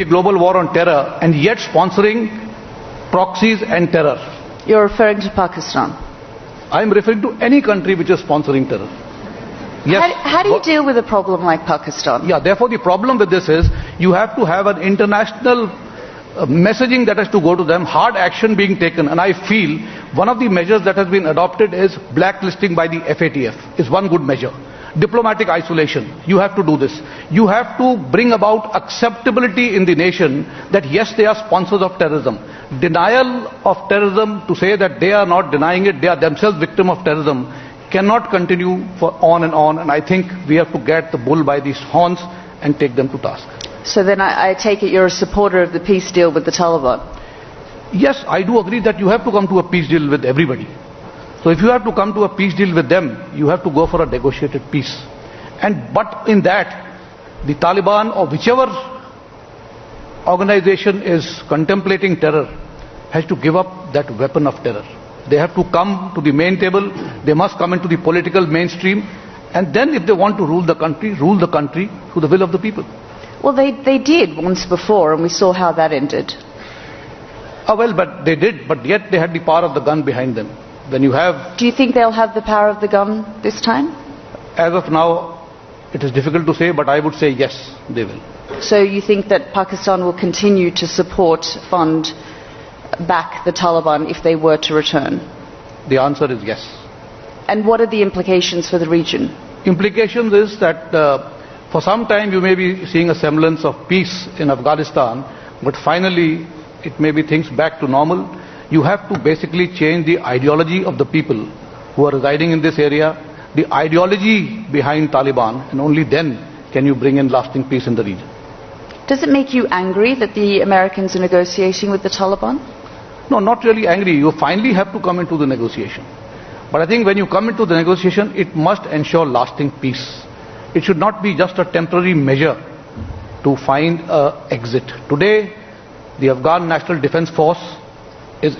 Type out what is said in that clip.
the global war on terror and yet sponsoring proxies and terror. You're referring to Pakistan. I am referring to any country which is sponsoring terror. Yes. How do you deal with a problem like Pakistan? Yeah, therefore the problem with this is you have to have an international messaging that has to go to them, hard action being taken, and I feel one of the measures that has been adopted is blacklisting by the FATF is one good measure. Diplomatic isolation, you have to do this. You have to bring about acceptability in the nation that yes, they are sponsors of terrorism. Denial of terrorism, to say that they are not denying it, they are themselves victim of terrorism, cannot continue for on, and I think we have to get the bull by these horns and take them to task. So then I take it you're a supporter of the peace deal with the Taliban? Yes, I do agree that you have to come to a peace deal with everybody. So if you have to come to a peace deal with them, you have to go for a negotiated peace. But in that, the Taliban or whichever organization is contemplating terror has to give up that weapon of terror. They have to come to the main table, they must come into the political mainstream, and then if they want to rule the country through the will of the people. Well, they did once before, and we saw how that ended. Well, but they did, but yet they had the power of the gun behind them. When you have... Do you think they'll have the power of the gun this time? As of now, it is difficult to say, but I would say yes, they will. So you think that Pakistan will continue to support, fund, back the Taliban if they were to return? The answer is yes. And what are the implications for the region? Implications is that for some time you may be seeing a semblance of peace in Afghanistan, but finally it may be things back to normal. You have to basically change the ideology of the people who are residing in this area, the ideology behind Taliban, and only then can you bring in lasting peace in the region. Does it make you angry that the Americans are negotiating with the Taliban? No, not really angry. You finally have to come into the negotiation. But I think when you come into the negotiation, it must ensure lasting peace. It should not be just a temporary measure to find an exit. Today, the Afghan National Defense Force is